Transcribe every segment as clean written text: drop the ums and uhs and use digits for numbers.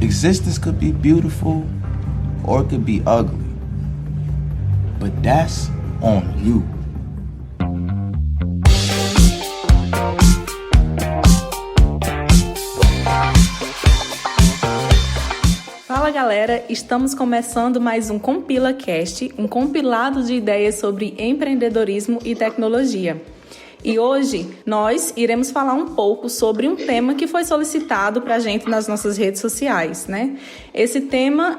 Existence could be beautiful or it could be ugly. But that's on you. Fala galera, estamos começando mais um CompilaCast, um compilado de ideias sobre empreendedorismo e tecnologia. E hoje nós iremos falar um pouco sobre um tema que foi solicitado para a gente nas nossas redes sociais, né? Esse tema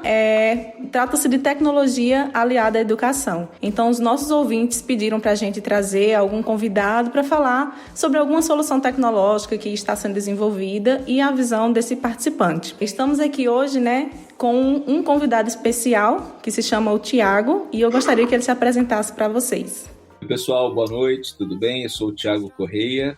trata-se de tecnologia aliada à educação. Então, os nossos ouvintes pediram para a gente trazer algum convidado para falar sobre alguma solução tecnológica que está sendo desenvolvida e a visão desse participante. Estamos aqui hoje, né, com um convidado especial que se chama o Thiago e eu gostaria que ele se apresentasse para vocês. Pessoal, boa noite, tudo bem? Eu sou o Thiago Correia,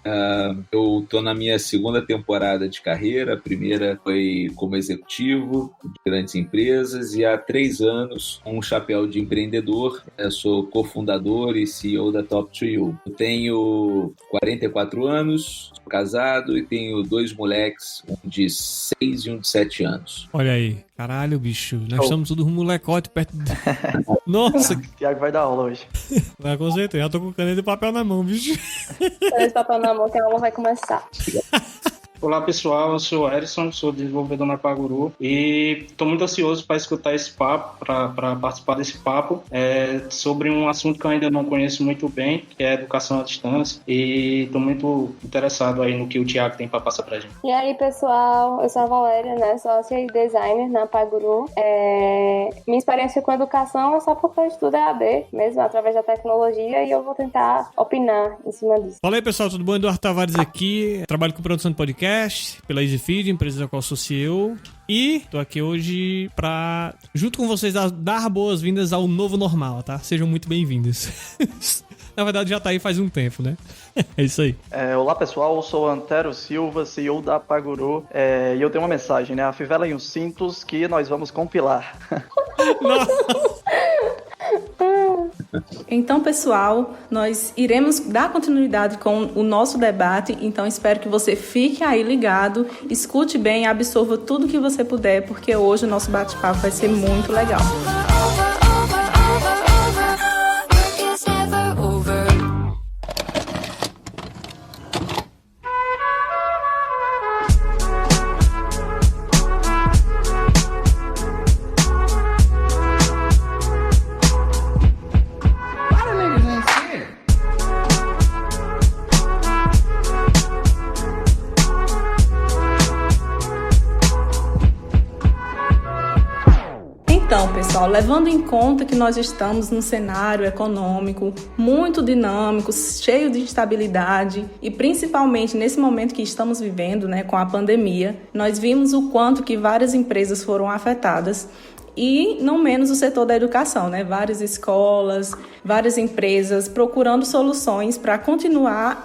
eu estou na minha segunda temporada de carreira, a primeira foi como executivo de grandes empresas e há 3 anos com um chapéu de empreendedor, eu sou cofundador e CEO da Top2U. Eu tenho 44 anos, sou casado e tenho 2 moleques, um de 6 e um de 7 anos. Olha aí, caralho, bicho, nós estamos todos um molecote perto de... Nossa! Thiago vai dar aula hoje. Vai com certeza, já tô com caneta e papel na mão, bicho. Caneta e papel na mão que a aula vai começar. Olá pessoal, eu sou o Erison, sou desenvolvedor na Paguru e estou muito ansioso para escutar esse papo, para participar desse papo sobre um assunto que eu ainda não conheço muito bem, que é a educação à distância, e estou muito interessado aí no que o Thiago tem para passar para a gente. E aí pessoal, eu sou a Valéria, né, sócia e designer na Paguru. Minha experiência com educação é só porque eu estudo EAD mesmo, através da tecnologia, e eu vou tentar opinar em cima disso. Fala aí pessoal, tudo bom? Eduardo Tavares aqui, trabalho com produção de podcast pela EasyFeed, empresa da qual associei eu. E tô aqui hoje pra, junto com vocês, dar boas-vindas ao novo normal, tá? Sejam muito bem-vindos. Na verdade, já tá aí faz um tempo, né? É isso aí. Olá, pessoal. Eu sou Antero Silva, CEO da Paguru. E eu tenho uma mensagem, né? Afivelem os cintos que nós vamos compilar. Então, pessoal, nós iremos dar continuidade com o nosso debate, então espero que você fique aí ligado, escute bem, absorva tudo que você puder, porque hoje o nosso bate-papo vai ser muito legal. Então, pessoal, levando em conta que nós estamos num cenário econômico muito dinâmico, cheio de instabilidade e principalmente nesse momento que estamos vivendo, né, com a pandemia, nós vimos o quanto que várias empresas foram afetadas e não menos o setor da educação, né? Várias escolas, várias empresas procurando soluções para continuar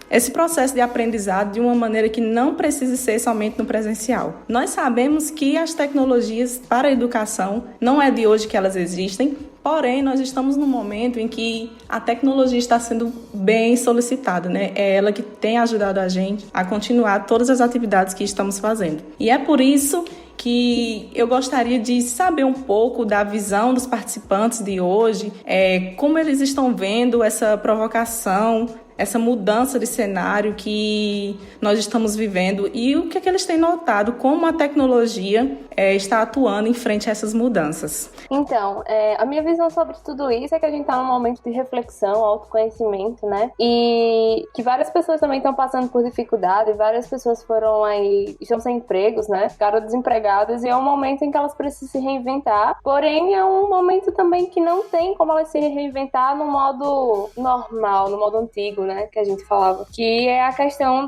esse processo de aprendizado de uma maneira que não precise ser somente no presencial. Nós sabemos que as tecnologias para a educação não é de hoje que elas existem, porém nós estamos num momento em que a tecnologia está sendo bem solicitada, né? É ela que tem ajudado a gente a continuar todas as atividades que estamos fazendo. E é por isso que eu gostaria de saber um pouco da visão dos participantes de hoje, como eles estão vendo essa provocação, essa mudança de cenário que nós estamos vivendo e o que é que eles têm notado, como a tecnologia está atuando em frente a essas mudanças. Então, a minha visão sobre tudo isso é que a gente está num momento de reflexão, autoconhecimento, né? E que várias pessoas também estão passando por dificuldade, várias pessoas estão sem empregos, né? Ficaram desempregadas e é um momento em que elas precisam se reinventar. Porém, é um momento também que não tem como elas se reinventar no modo normal, no modo antigo, né? Que a gente falava. Que é a questão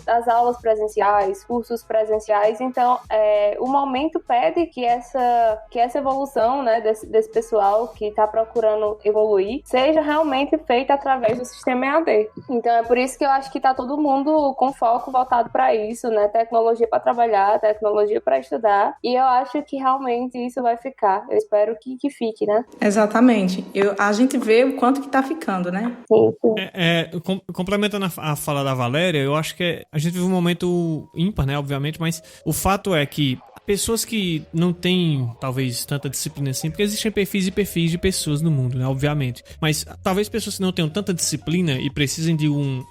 das aulas presenciais, cursos presenciais. Então, o momento pede que essa evolução, né, desse pessoal que está procurando evoluir seja realmente feita através do sistema EAD. Então é por isso que eu acho que está todo mundo com foco voltado para isso, né? Tecnologia para trabalhar, tecnologia para estudar, e eu acho que realmente isso vai ficar. Eu espero que fique, né? Exatamente. A gente vê o quanto que está ficando, né? Sim. Complementando a fala da Valéria, eu acho que a gente vive um momento ímpar, né, obviamente, mas o fato é que pessoas que não têm, talvez, tanta disciplina assim, porque existem perfis e perfis de pessoas no mundo, né, obviamente, mas talvez pessoas que não tenham tanta disciplina e precisem de um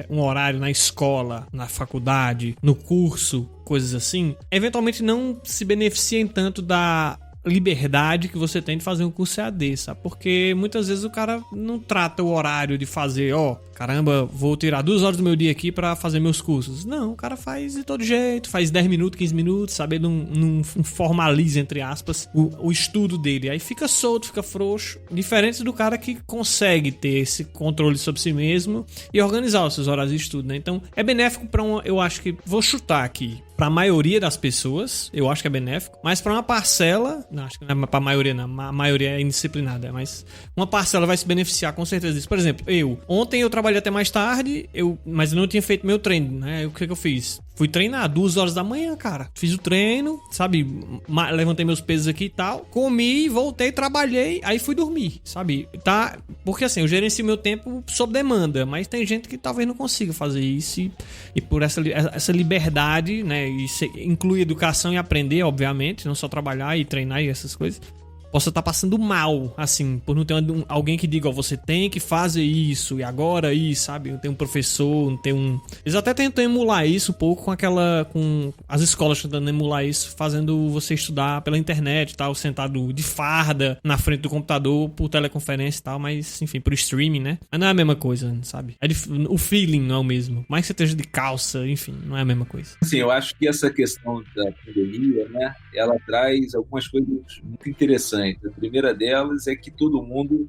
horário na escola, na faculdade, no curso, coisas assim, eventualmente não se beneficiem tanto da liberdade que você tem de fazer um curso EAD, sabe? Porque muitas vezes o cara não trata o horário de fazer, caramba, vou tirar 2 horas do meu dia aqui pra fazer meus cursos. Não, o cara faz de todo jeito, faz 10 minutos, 15 minutos, sabe? Não formaliza, entre aspas, o estudo dele. Aí fica solto, fica frouxo. Diferente do cara que consegue ter esse controle sobre si mesmo e organizar os seus horários de estudo, né? Então, é benéfico pra eu acho que, vou chutar aqui, pra maioria das pessoas, eu acho que é benéfico, mas pra uma parcela, não, acho que não é pra maioria não, a maioria é indisciplinada, mas uma parcela vai se beneficiar com certeza disso. Por exemplo, ontem eu trabalhei até mais tarde, mas eu não tinha feito meu treino, né? O que eu fiz? Fui treinar 2 horas da manhã, cara. Fiz o treino, sabe? Levantei meus pesos aqui e tal. Comi, voltei, trabalhei, aí fui dormir, sabe? Tá? Porque assim, eu gerencio meu tempo sob demanda, mas tem gente que talvez não consiga fazer isso e por essa liberdade, né? E inclui educação e aprender, obviamente, não só trabalhar e treinar e essas coisas. Possa estar passando mal, assim, por não ter alguém que diga, você tem que fazer isso, e agora aí, sabe? Não tem um professor, não tem um... Eles até tentam emular isso um pouco com as escolas tentando emular isso, fazendo você estudar pela internet e tal, sentado de farda na frente do computador, por teleconferência e tal, mas, enfim, por streaming, né? Mas não é a mesma coisa, sabe? O feeling não é o mesmo. Mais que você esteja de calça, enfim, não é a mesma coisa. Sim, eu acho que essa questão da pandemia, né, ela traz algumas coisas muito interessantes. A primeira delas é que todo mundo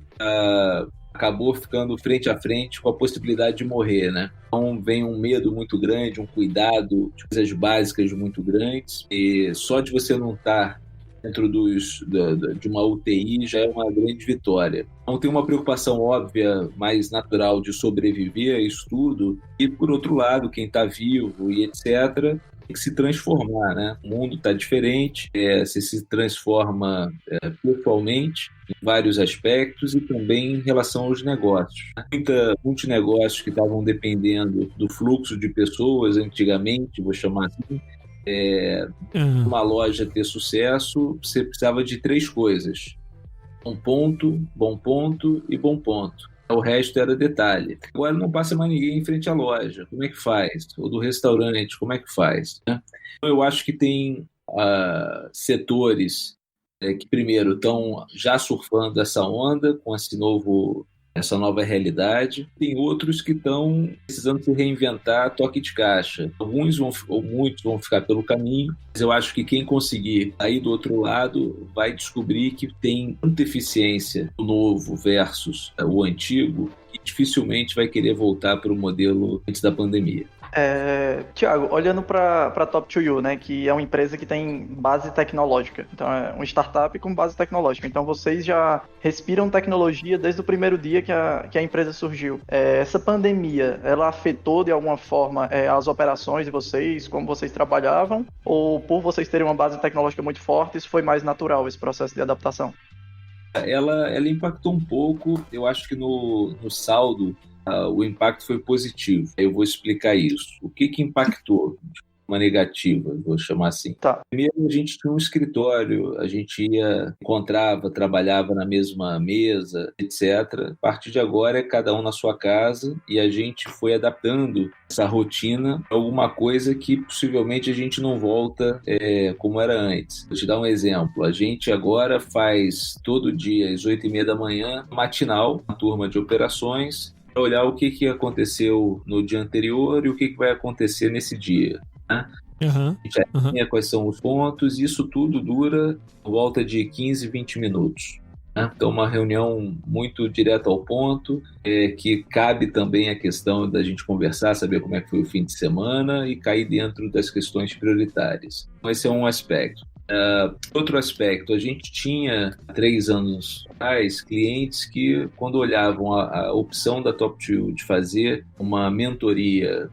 acabou ficando frente a frente com a possibilidade de morrer, né? Então vem um medo muito grande, um cuidado de coisas básicas muito grandes, e só de você não estar dentro de uma UTI já é uma grande vitória. Então tem uma preocupação óbvia, mais natural, de sobreviver a isso tudo, e por outro lado, quem está vivo e etc., tem que se transformar, né? O mundo está diferente, você se transforma pessoalmente em vários aspectos e também em relação aos negócios. Muitos negócios que estavam dependendo do fluxo de pessoas antigamente, vou chamar assim, uma loja ter sucesso, você precisava de 3 coisas: bom ponto e bom ponto. O resto era detalhe. Agora não passa mais ninguém em frente à loja. Como é que faz? Ou do restaurante, como é que faz? Né? Eu acho que tem setores que, primeiro, estão já surfando essa onda com essa nova realidade. Tem outros que estão precisando se reinventar a toque de caixa. Muitos vão ficar pelo caminho, mas eu acho que quem conseguir aí do outro lado vai descobrir que tem tanta eficiência o novo versus o antigo que dificilmente vai querer voltar para o modelo antes da pandemia. Tiago, olhando para Top2U, né, que é uma empresa que tem base tecnológica, então é uma startup com base tecnológica, então vocês já respiram tecnologia desde o primeiro dia que a empresa surgiu. Essa pandemia, ela afetou de alguma forma as operações de vocês, como vocês trabalhavam, ou por vocês terem uma base tecnológica muito forte, isso foi mais natural, esse processo de adaptação? Ela impactou um pouco, eu acho que no saldo, o impacto foi positivo. Eu vou explicar isso. O que impactou de forma negativa, vou chamar assim? Tá. Primeiro, a gente tinha um escritório, a gente trabalhava na mesma mesa, etc. A partir de agora é cada um na sua casa e a gente foi adaptando essa rotina a alguma coisa que possivelmente a gente não volta como era antes. Vou te dar um exemplo. A gente agora faz todo dia às 8h30 da manhã, matinal, uma turma de operações, para olhar o que aconteceu no dia anterior e o que vai acontecer nesse dia. Né? A gente alinha quais são os pontos, e isso tudo dura por volta de 15, 20 minutos. Né? Então, uma reunião muito direta ao ponto, que cabe também a questão da gente conversar, saber como é que foi o fim de semana e cair dentro das questões prioritárias. Então, esse é um aspecto. Outro aspecto, a gente tinha 3 anos atrás clientes que, quando olhavam a opção da Top2U de fazer uma mentoria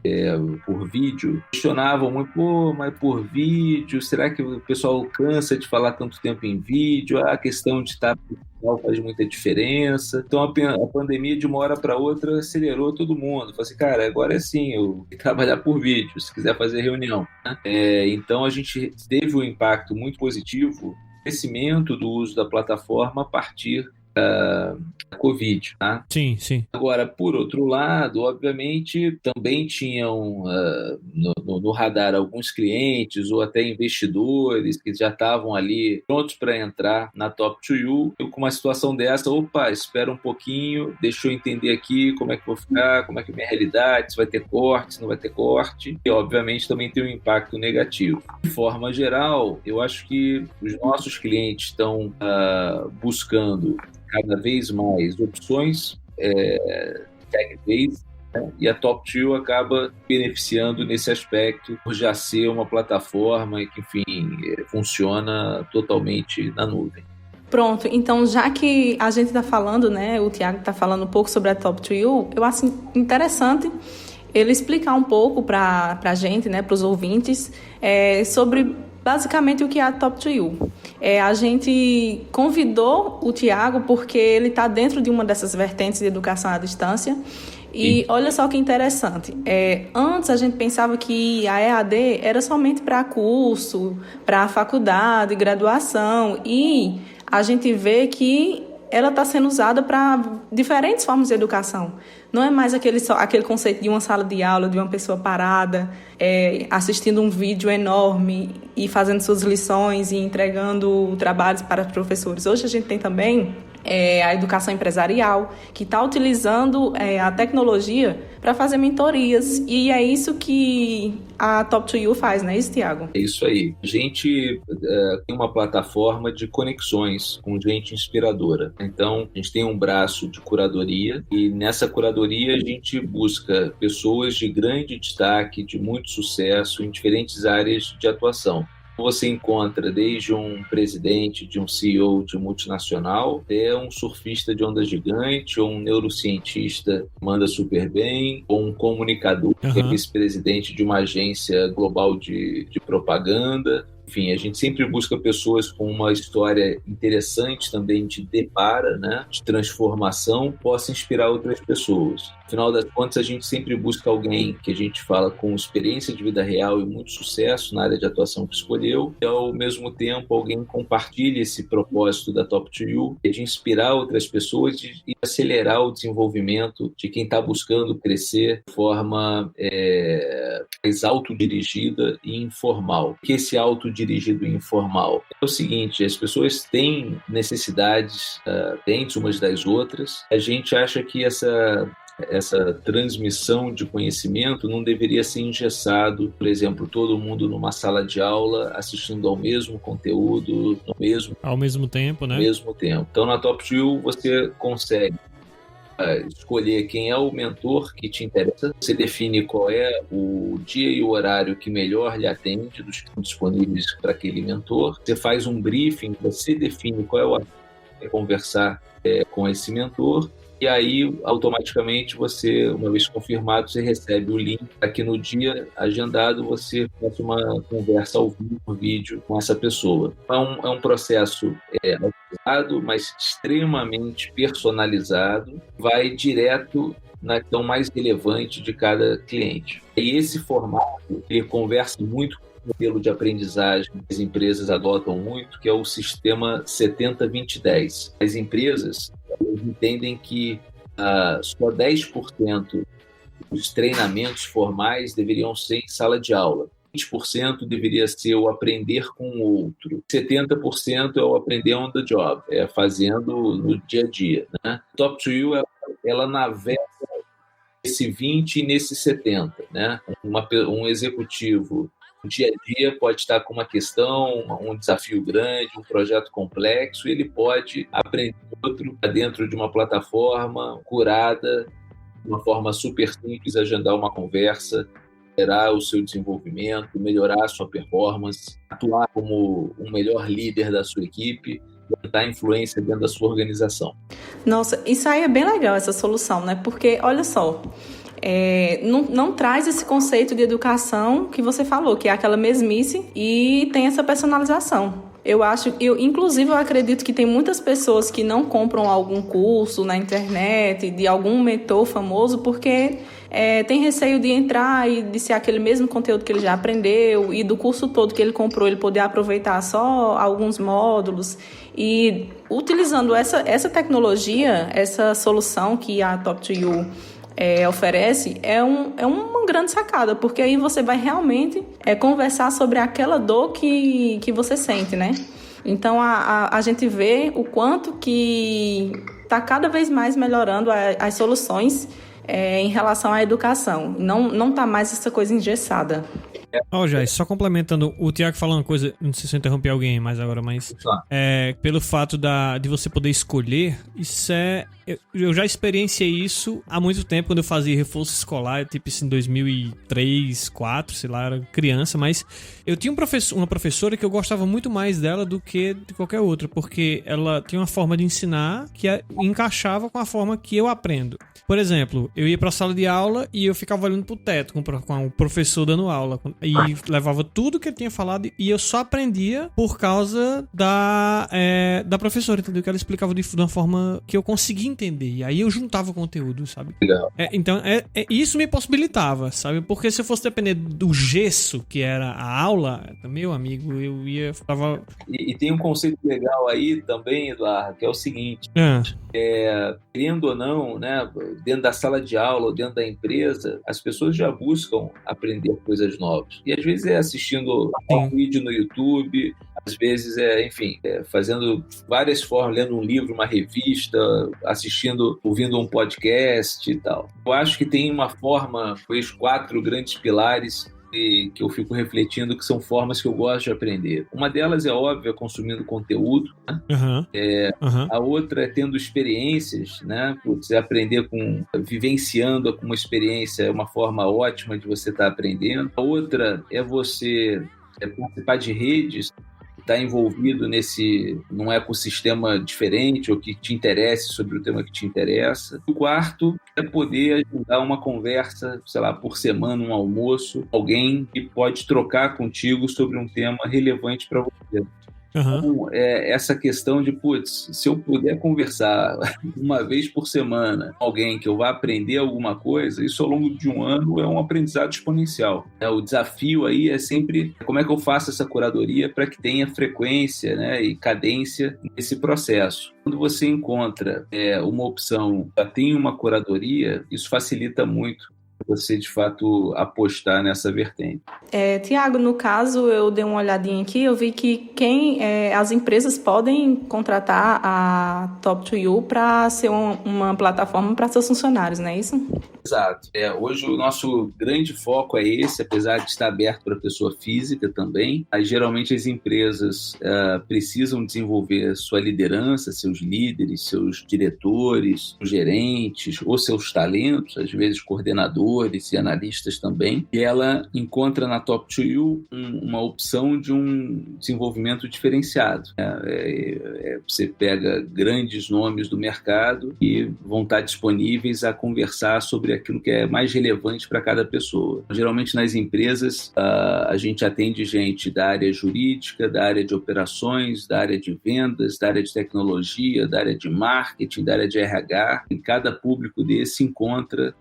por vídeo, questionavam muito, mas por vídeo, será que o pessoal cansa de falar tanto tempo em vídeo? A questão de estar digital faz muita diferença. Então a pandemia de uma hora para outra acelerou todo mundo. Falei assim, cara, agora é assim, eu vou trabalhar por vídeo, se quiser fazer reunião, né? Então a gente teve um impacto muito positivo, crescimento do uso da plataforma a partir da Covid, tá? Sim, sim. Agora, por outro lado, obviamente, também tinham no radar alguns clientes ou até investidores que já estavam ali prontos para entrar na Top2U. Eu, com uma situação dessa, espera um pouquinho, deixa eu entender aqui como é que vou ficar, como é que é a minha realidade, se vai ter corte, se não vai ter corte. E, obviamente, também tem um impacto negativo. De forma geral, eu acho que os nossos clientes estão buscando cada vez mais opções tech-based, né? E a Top2U acaba beneficiando nesse aspecto por já ser uma plataforma que, enfim, funciona totalmente na nuvem. Pronto, então já que a gente está falando, né, o Thiago está falando um pouco sobre a Top2U, eu acho interessante ele explicar um pouco para a gente, né, para os ouvintes, sobre basicamente o que é a Top2U. A gente convidou o Thiago porque ele está dentro de uma dessas vertentes de educação à distância. E olha só que interessante. Antes a gente pensava que a EAD era somente para curso, para faculdade, graduação. E a gente vê que ela está sendo usada para diferentes formas de educação. Não é mais aquele conceito de uma sala de aula, de uma pessoa parada, assistindo um vídeo enorme e fazendo suas lições e entregando trabalhos para os professores. Hoje a gente tem também a educação empresarial, que está utilizando a tecnologia para fazer mentorias. E é isso que a Top2U faz, não é isso, Thiago? É isso aí. A gente tem uma plataforma de conexões com gente inspiradora. Então, a gente tem um braço de curadoria e nessa curadoria a gente busca pessoas de grande destaque, de muito sucesso em diferentes áreas de atuação. Você encontra desde um presidente de um CEO de multinacional até um surfista de onda gigante, ou um neurocientista que manda super bem, ou um comunicador que é vice-presidente de uma agência global de propaganda. Enfim, a gente sempre busca pessoas com uma história interessante também de depara, né, de transformação, possa inspirar outras pessoas. Afinal das contas, a gente sempre busca alguém que a gente fala com experiência de vida real e muito sucesso na área de atuação que escolheu, e ao mesmo tempo alguém compartilha esse propósito da Top2U, de inspirar outras pessoas e acelerar o desenvolvimento de quem está buscando crescer de forma mais autodirigida e informal. O que é esse autodirigido e informal? É o seguinte, as pessoas têm necessidades dentro umas das outras. A gente acha que essa transmissão de conhecimento não deveria ser engessado, por exemplo, todo mundo numa sala de aula assistindo ao mesmo conteúdo, ao mesmo tempo, né? Ao mesmo tempo. Então, na Top2U, você consegue escolher quem é o mentor que te interessa, você define qual é o dia e o horário que melhor lhe atende dos que estão disponíveis para aquele mentor, você faz um briefing, você define qual é o assunto que vai conversar com esse mentor, e aí, automaticamente, você, uma vez confirmado, você recebe o link para que no dia agendado você faça uma conversa ao vivo, por vídeo, com essa pessoa. É um processo autorizado, mas extremamente personalizado, vai direto na questão mais relevante de cada cliente. E esse formato, ele conversa muito com o modelo de aprendizagem que as empresas adotam muito, que é o sistema 70-20-10. As empresas entendem que só 10% dos treinamentos formais deveriam ser em sala de aula. 20% deveria ser o aprender com o outro. 70% é o aprender on the job, fazendo no dia a dia, né? Top2U, ela navega nesse 20 e nesse 70, né? Um executivo no dia a dia pode estar com uma questão, um desafio grande, um projeto complexo, e ele pode aprender outro dentro de uma plataforma curada, de uma forma super simples, agendar uma conversa, melhorar o seu desenvolvimento, melhorar a sua performance, atuar como um melhor líder da sua equipe, dar influência dentro da sua organização. Nossa, isso aí é bem legal, essa solução, né? Porque, olha só, não traz esse conceito de educação que você falou, que é aquela mesmice, e tem essa personalização. Inclusive, eu acredito que tem muitas pessoas que não compram algum curso na internet de algum mentor famoso porque tem receio de entrar e de ser aquele mesmo conteúdo que ele já aprendeu e do curso todo que ele comprou ele poder aproveitar só alguns módulos. E utilizando essa tecnologia, essa solução que a Top2U oferece, é uma grande sacada, porque aí você vai realmente conversar sobre aquela dor que você sente, né? Então, a gente vê o quanto que está cada vez mais melhorando as soluções em relação à educação. Não está mais essa coisa engessada. Jair, só complementando, o Tiago falou uma coisa, não sei se eu interrompi alguém mais agora, mas pelo fato de você poder escolher, isso eu já experienciei isso há muito tempo, quando eu fazia reforço escolar, tipo assim, em 2003, 2004, sei lá, era criança, mas eu tinha uma professora que eu gostava muito mais dela do que de qualquer outra, porque ela tinha uma forma de ensinar que encaixava com a forma que eu aprendo. Por exemplo, eu ia pra sala de aula e eu ficava olhando pro teto com o professor dando aula, e levava tudo que ele tinha falado e eu só aprendia por causa da professora, entendeu? Que ela explicava de uma forma que eu conseguia entender. E aí eu juntava o conteúdo, sabe? Legal. Então, isso me possibilitava, sabe? Porque se eu fosse depender do gesso que era a aula, meu amigo, eu ia... E tem um conceito legal aí também, Eduardo, que é o seguinte. Querendo ou não, né, dentro da sala de aula ou dentro da empresa, as pessoas já buscam aprender coisas novas. E às vezes assistindo um vídeo no YouTube, às vezes fazendo várias formas, lendo um livro, uma revista, ouvindo um podcast e tal. Eu acho que tem uma forma, os 4 grandes pilares que eu fico refletindo, que são formas que eu gosto de aprender. Uma delas é óbvia, consumindo conteúdo, né? A outra é tendo experiências, né? Você aprender vivenciando uma experiência, é uma forma ótima de você estar aprendendo. A outra é você participar de redes, estar envolvido num ecossistema diferente ou que te interesse sobre o tema que te interessa. O quarto é poder ajudar uma conversa, sei lá, por semana, um almoço, alguém que pode trocar contigo sobre um tema relevante para você. Então, essa questão de, se eu puder conversar uma vez por semana com alguém que eu vá aprender alguma coisa, isso ao longo de um ano é um aprendizado exponencial. O desafio aí é sempre como é que eu faço essa curadoria para que tenha frequência, né, e cadência nesse processo. Quando você encontra uma opção, já tem uma curadoria, isso facilita muito você, de fato, apostar nessa vertente. Tiago, no caso, eu dei uma olhadinha aqui, eu vi que as empresas podem contratar a Top2U para ser uma plataforma para seus funcionários, não é isso? Exato. Hoje o nosso grande foco é esse, apesar de estar aberto para a pessoa física também. Aí, geralmente as empresas precisam desenvolver sua liderança, seus líderes, seus diretores, seus gerentes ou seus talentos, às vezes coordenadores e analistas também. E ela encontra na Top2U uma opção de um desenvolvimento diferenciado. Você pega grandes nomes do mercado e vão estar disponíveis a conversar sobre aquilo que é mais relevante para cada pessoa. Geralmente nas empresas a gente atende gente da área jurídica, da área de operações, da área de vendas, da área de tecnologia, da área de marketing, da área de RH. Em cada público desse encontra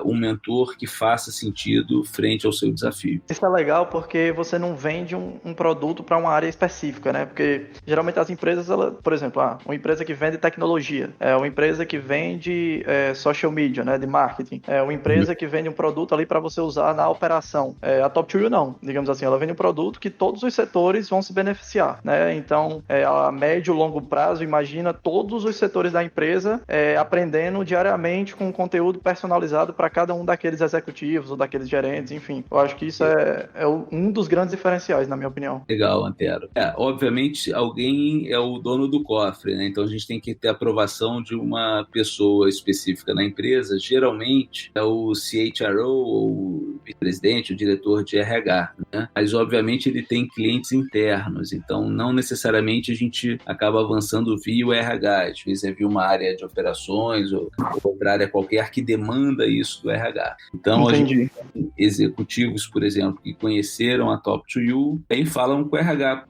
um mentor que faça sentido frente ao seu desafio. Isso é legal porque você não vende um produto para uma área específica, né? Porque geralmente as empresas, por exemplo, uma empresa que vende tecnologia, uma empresa que vende social media, né, de marketing, uma empresa que vende um produto ali para você usar na operação. A Top2U não, digamos assim, ela vende um produto que todos os setores vão se beneficiar, né? Então, a médio e longo prazo, imagina todos os setores da empresa aprendendo diariamente com conteúdo personalizado para cada um daqueles executivos ou daqueles gerentes, enfim. Eu acho que isso é um dos grandes diferenciais, na minha opinião. Legal, Antero. Obviamente, alguém é o dono do cofre, né? Então a gente tem que ter a aprovação de uma pessoa específica na empresa. Geralmente é o CHRO, ou o vice-presidente, o diretor de RH, né? Mas, obviamente, ele tem clientes internos, então não necessariamente a gente acaba avançando via o RH. Às vezes é via uma área de operações ou outra área qualquer que demanda isso do RH. Então, Entendi. executivos, por exemplo, que conheceram a Top2U, aí falam com o RH,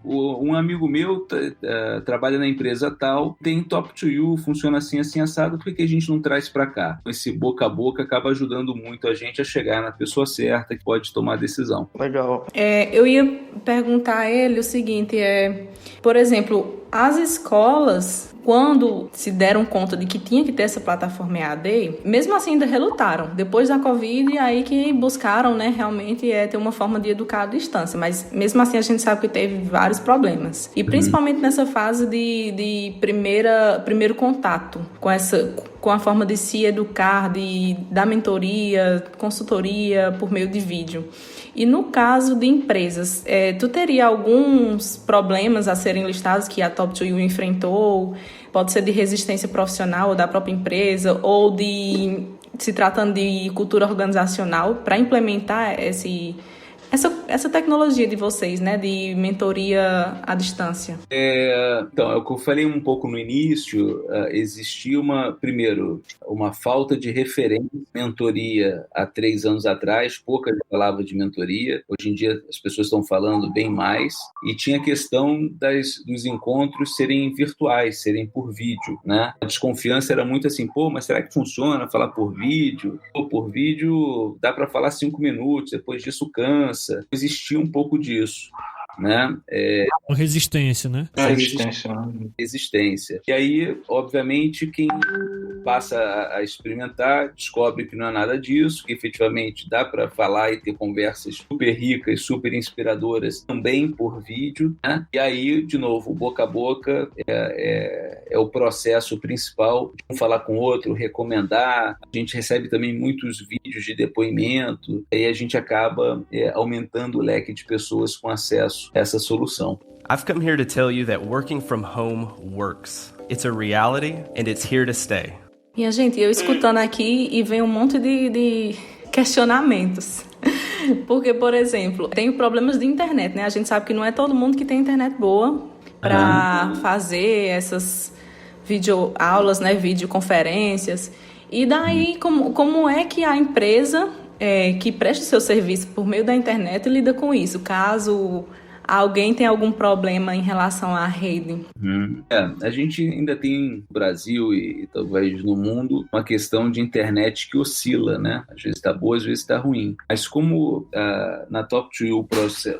um amigo meu trabalha na empresa tal, tem Top2U, funciona assim, assim, assado, por que a gente não traz para cá? Esse boca a boca acaba ajudando muito a gente a chegar na pessoa certa que pode tomar a decisão. Legal. Eu ia perguntar a ele o seguinte, por exemplo, as escolas, quando se deram conta de que tinha que ter essa plataforma EAD, mesmo assim ainda relutaram. Depois da Covid, aí que buscaram, né, realmente ter uma forma de educar à distância. Mas mesmo assim a gente sabe que teve vários problemas. E principalmente nessa fase de primeiro contato com a forma de se educar, da mentoria, consultoria por meio de vídeo. E no caso de empresas, tu teria alguns problemas a serem listados que a Top2U enfrentou? Pode ser de resistência profissional ou da própria empresa, ou se tratando de cultura organizacional, para implementar essa tecnologia de vocês, né, de mentoria à distância? Então, é o que eu falei um pouco no início, existia uma falta de referência, mentoria há 3 anos atrás, pouca gente falava de mentoria, hoje em dia as pessoas estão falando bem mais, e tinha a questão dos encontros serem virtuais, serem por vídeo, né? A desconfiança era muito assim, mas será que funciona falar por vídeo? Por vídeo dá para falar 5 minutos, depois disso cansa. Existia um pouco disso, né? Resistência, né? Resistência. E aí, obviamente, quem passa a experimentar descobre que não é nada disso, que efetivamente dá para falar e ter conversas super ricas, super inspiradoras também por vídeo, né? E aí, de novo, boca a boca é o processo principal de um falar com o outro, recomendar. A gente recebe também muitos vídeos de depoimento, e aí a gente acaba aumentando o leque de pessoas com acesso a essa solução. I've come here to tell you that working from home works. It's a reality and it's here to stay. Minha gente, eu escutando aqui e vem um monte de questionamentos. Porque, por exemplo, tenho problemas de internet, né? A gente sabe que não é todo mundo que tem internet boa para fazer essas videoaulas, né? Videoconferências. E daí, como é que a empresa que presta o seu serviço por meio da internet lida com isso? Caso alguém tem algum problema em relação à rede? A gente ainda tem no Brasil e talvez no mundo uma questão de internet que oscila, né? Às vezes está boa, às vezes está ruim. Mas como na Top2U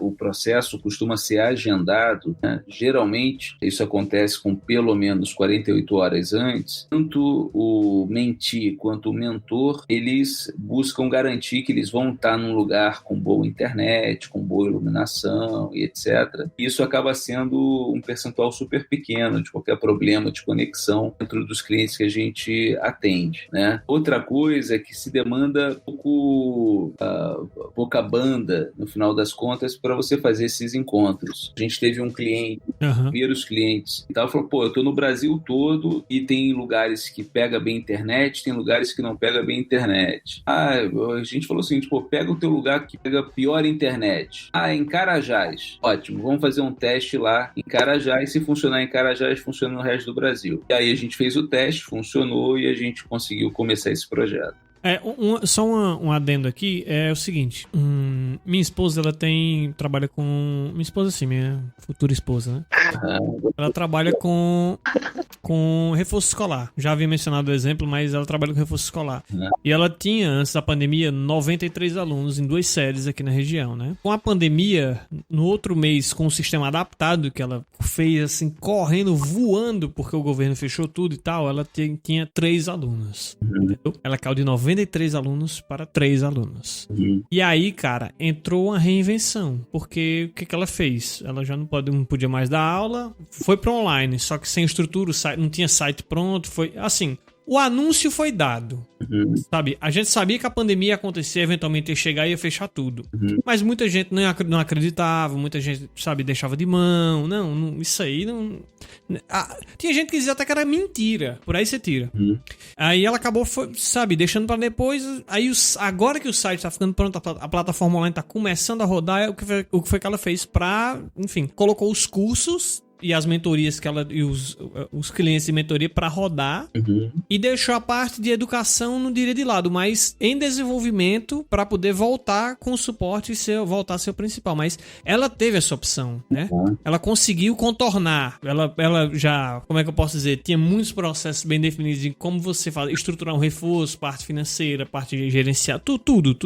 o processo costuma ser agendado, né? Geralmente isso acontece com pelo menos 48 horas antes, tanto o mentee quanto o mentor, eles buscam garantir que eles vão estar num lugar com boa internet, com boa iluminação e etc. Isso acaba sendo um percentual super pequeno de qualquer problema de conexão dentro dos clientes que a gente atende, né? Outra coisa é que se demanda pouca banda, no final das contas, para você fazer esses encontros. A gente teve um cliente, primeiros clientes, e falou, eu estou no Brasil todo e tem lugares que pega bem internet, tem lugares que não pega bem internet. A gente falou o seguinte, pega o teu lugar que pega pior internet. Em Carajás. Ótimo, vamos fazer um teste lá em Carajás, e se funcionar em Carajás, funciona no resto do Brasil. E aí a gente fez o teste, funcionou e a gente conseguiu começar esse projeto. Só um adendo aqui, é o seguinte, minha esposa, ela trabalha com... Minha esposa sim, minha futura esposa, né? Ela trabalha com reforço escolar. Já havia mencionado o exemplo, mas ela trabalha com reforço escolar. E ela tinha, antes da pandemia, 93 alunos em 2 séries aqui na região, né? Com a pandemia, no outro mês, com o sistema adaptado que ela fez, assim, correndo, voando, porque o governo fechou tudo e tal, ela tinha 3 alunos, entendeu? Ela caiu de 93 alunos para 3 alunos. E aí, cara, entrou uma reinvenção, porque o que ela fez? Ela já não podia mais dar aula, foi para online, só que sem estrutura, não tinha site pronto, foi assim... O anúncio foi dado, sabe? A gente sabia que a pandemia ia acontecer, eventualmente ia chegar e ia fechar tudo. Mas muita gente não acreditava, muita gente, sabe, deixava de mão. Não, isso aí não... Tinha gente que dizia até que era mentira, por aí você tira. Aí ela acabou, sabe, deixando pra depois. Aí agora que o site tá ficando pronto, a plataforma online tá começando a rodar, o que foi que ela fez enfim, colocou os cursos e as mentorias que ela e os clientes de mentoria para rodar e deixou a parte de educação, não diria de lado, mas em desenvolvimento para poder voltar com o suporte e voltar a ser o principal. Mas ela teve essa opção, né? Ela conseguiu contornar. Ela já, como é que eu posso dizer, tinha muitos processos bem definidos de como você estruturar um reforço, parte financeira, parte de gerenciar, tudo,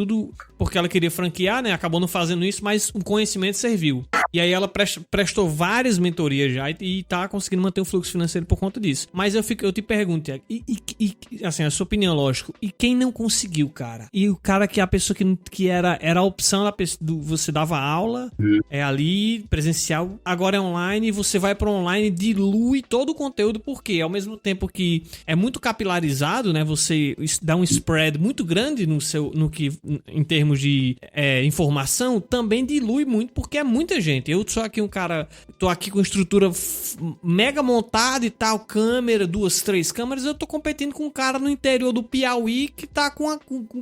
porque ela queria franquear, né? Acabou não fazendo isso, mas o conhecimento serviu. E aí ela prestou várias mentorias já e tá conseguindo manter o fluxo financeiro por conta disso. Mas eu te pergunto, Tiago, assim, a sua opinião, lógico, e quem não conseguiu, cara? E o cara que a pessoa que era a opção da pessoa, você dava aula, ali, presencial, agora é online, e você vai para online, dilui todo o conteúdo, porque ao mesmo tempo que é muito capilarizado, né? Você dá um spread muito grande em termos de informação, também dilui muito, porque é muita gente. Eu sou aqui um cara, tô aqui com estrutura mega montada e tal, câmera, 2, 3 câmeras, eu tô competindo com um cara no interior do Piauí que tá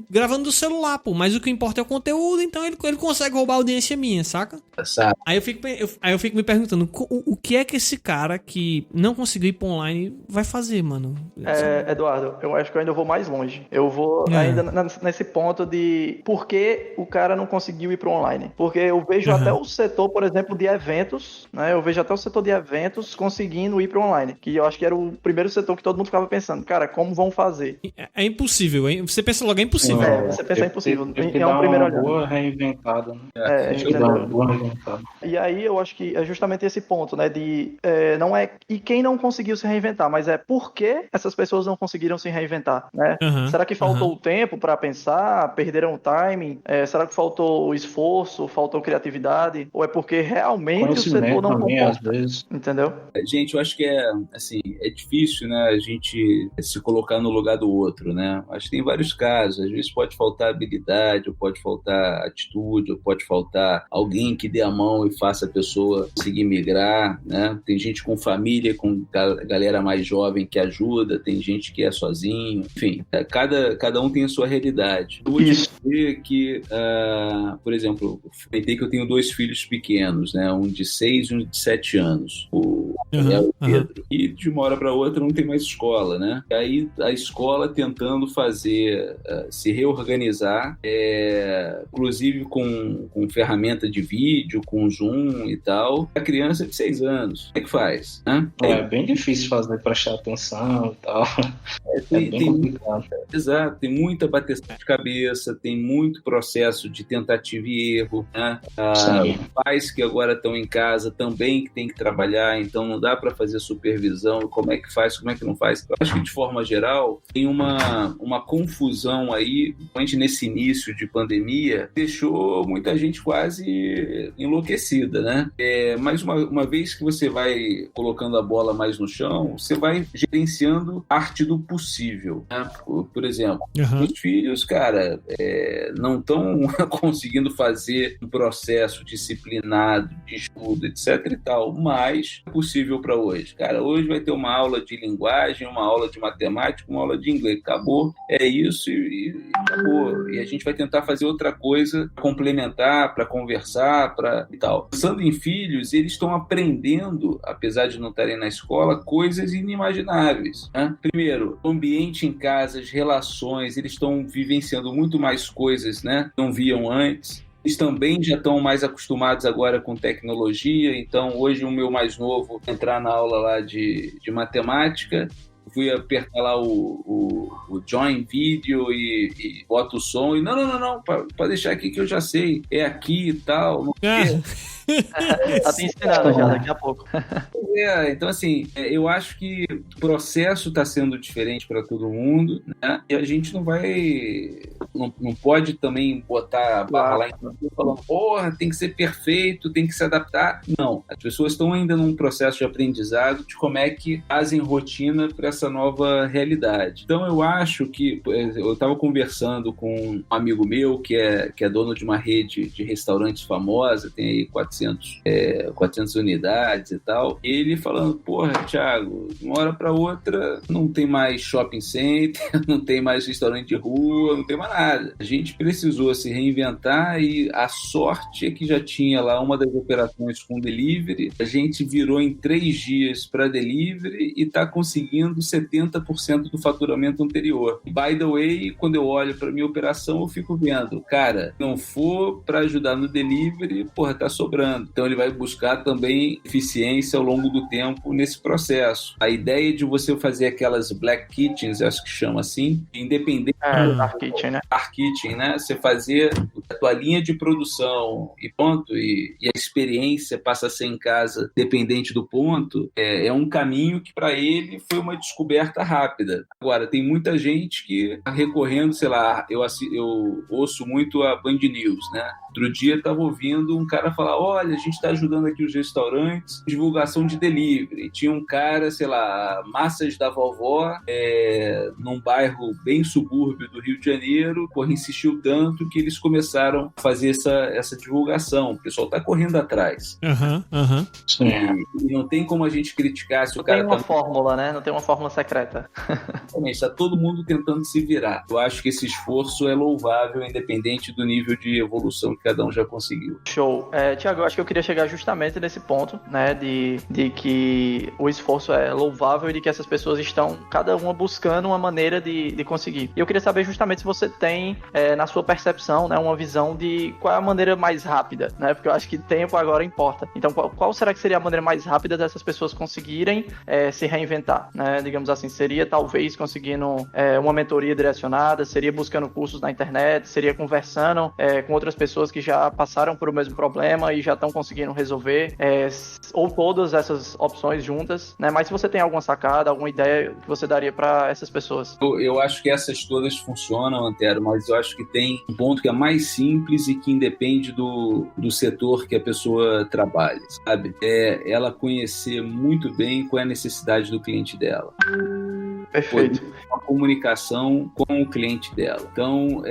gravando do celular, pô, mas o que importa é o conteúdo, então ele consegue roubar a audiência minha, saca? Aí eu fico me perguntando, o que é que esse cara que não conseguiu ir pro online vai fazer, mano? Eduardo, eu acho que eu ainda vou mais longe. Eu vou ainda nesse ponto de por que o cara não conseguiu ir pro online. Porque eu vejo até o setor, por exemplo, de eventos, né? Eu vejo até o setor de eventos conseguindo ir pro online, que eu acho que era o primeiro setor que todo mundo ficava pensando, cara, como vão fazer? É impossível, hein? Você pensa logo, é impossível. Você pensa é impossível. É um primeiro olhar. Boa reinventada, né? Boa reinventada. E aí eu acho que é justamente esse ponto, né? Não é e quem não conseguiu se reinventar, mas é por que essas pessoas não conseguiram se reinventar, né? Será que faltou o tempo para pensar? Perderam o timing? Será que faltou o esforço? Faltou criatividade? Ou é porque realmente o setor não comporta? Entendeu? Gente, eu acho que é difícil, né, a gente se colocar no lugar do outro, né? Acho que tem vários casos. Às vezes pode faltar habilidade, ou pode faltar atitude, ou pode faltar alguém que dê a mão e faça a pessoa conseguir migrar, né? Tem gente com família, com galera mais jovem que ajuda, tem gente que é sozinho, enfim, cada um tem a sua realidade. Eu vou te dizer que, por exemplo, eu comentei que eu tenho 2 filhos pequenos, né? Um de 6 e um de 7 anos. O Pedro. E de uma hora para outra não tem mais escola, né? E aí a escola tentando se reorganizar, inclusive com ferramenta de vídeo, com Zoom e tal, a criança de 6 anos. Como é que faz? Né? É bem difícil prestar atenção e tal. Bem complicado. Exato, tem muita bateção de cabeça, tem muito processo de tentativa e erro, né? Pais que agora estão em casa também que tem que trabalhar, então não dá para fazer supervisão, como é que faz, como é que não faz. Eu acho que de forma geral tem uma confusão aí, principalmente nesse início de pandemia, deixou muita gente quase enlouquecida, né? Mas uma vez que você vai colocando a bola mais no chão, você vai gerenciando parte do possível, né? Por exemplo, os filhos, cara, não estão conseguindo fazer um processo disciplinado de estudo, etc e tal, mas é possível para hoje. Cara, hoje vai ter uma aula de linguagem, uma aula de matemática, uma aula de inglês. Acabou, é isso e acabou. E a gente vai tentar fazer outra coisa, complementar, para conversar, e tal. Pensando em filhos, eles estão aprendendo, apesar de não estarem na escola, coisas inimagináveis, né? Primeiro, o ambiente em casa, as relações, eles estão vivenciando muito mais coisas, né? Não viam antes. Eles também já estão mais acostumados agora com tecnologia, então hoje o meu mais novo entrar na aula lá de matemática, fui apertar lá o join video e bota o som e não, para deixar aqui que eu já sei, é aqui e tal. Tá te ensinando já daqui a pouco. Então assim, eu acho que o processo está sendo diferente para todo mundo, né? E a gente não pode também botar a barra lá em cima falando, porra, tem que ser perfeito, tem que se adaptar. Não, as pessoas estão ainda num processo de aprendizado de como é que fazem rotina para essa nova realidade. Então eu acho que eu estava conversando com um amigo meu que é dono de uma rede de restaurantes famosa, tem aí 400 400 unidades e tal. E ele falando, porra, Thiago, de uma hora para outra não tem mais shopping center, não tem mais restaurante de rua, não tem mais nada. A gente precisou se reinventar e a sorte é que já tinha lá uma das operações com delivery. A gente virou em 3 dias para delivery e está conseguindo 70% do faturamento anterior. By the way, quando eu olho para minha operação, eu fico vendo, cara, não for para ajudar no delivery, porra, tá sobrando. Então ele vai buscar também eficiência ao longo do tempo nesse processo. A ideia de você fazer aquelas black kitchens, acho que chama assim, independente Dark Kitchen, né? Dark Kitchen, né? Você fazer a tua linha de produção e ponto, e a experiência passa a ser em casa, dependente do ponto, é um caminho que para ele foi uma descoberta rápida. Agora, tem muita gente que tá recorrendo, sei lá, eu ouço muito a Band News, né? Outro dia estava ouvindo um cara falar, olha, a gente está ajudando aqui os restaurantes, divulgação de delivery. Tinha um cara, sei lá, Massas da Vovó, num bairro bem subúrbio do Rio de Janeiro, porra, insistiu tanto que eles começaram a fazer essa divulgação. O pessoal está correndo atrás. Sim. E não tem como a gente criticar se Não o cara tem uma fórmula, né? Não tem uma fórmula secreta. Está todo mundo tentando se virar. Eu acho que esse esforço é louvável, independente do nível de evolução que cada um já conseguiu. Show. Tiago, eu acho que eu queria chegar justamente nesse ponto, né, de que o esforço é louvável e de que essas pessoas estão, cada uma buscando uma maneira de conseguir. E eu queria saber justamente se você tem, na sua percepção, né, uma visão de qual é a maneira mais rápida, né, porque eu acho que tempo agora importa. Então, qual será que seria a maneira mais rápida dessas pessoas conseguirem se reinventar, né, digamos assim, seria talvez conseguindo uma mentoria direcionada, seria buscando cursos na internet, seria conversando com outras pessoas que já passaram por o mesmo problema e já estão conseguindo resolver, ou todas essas opções juntas, né? Mas se você tem alguma sacada, alguma ideia que você daria para essas pessoas? Eu acho que essas todas funcionam, Antero, mas eu acho que tem um ponto que é mais simples e que independe do setor que a pessoa trabalha, sabe? É ela conhecer muito bem qual é a necessidade do cliente dela. Perfeito. A comunicação com o cliente dela. Então,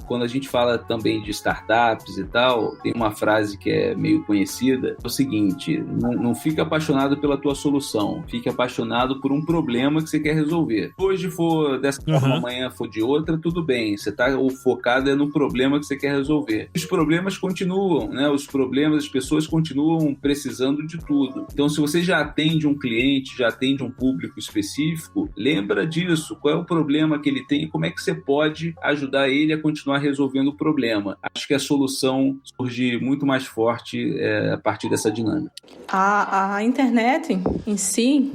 quando a gente fala também de startups e tal, tem uma frase que é meio conhecida, é o seguinte, não fica apaixonado pela tua solução, fica apaixonado por um problema que você quer resolver. Hoje for dessa forma, amanhã for de outra, tudo bem, você está focado no problema que você quer resolver. Os problemas continuam, né? Os problemas, as pessoas continuam precisando de tudo. Então, se você já atende um cliente, já atende um público específico, lembra disso, qual é o problema que ele tem e como é que você pode ajudar ele a continuar resolvendo o problema. Acho que a solução surge muito mais forte a partir dessa dinâmica. A internet em si,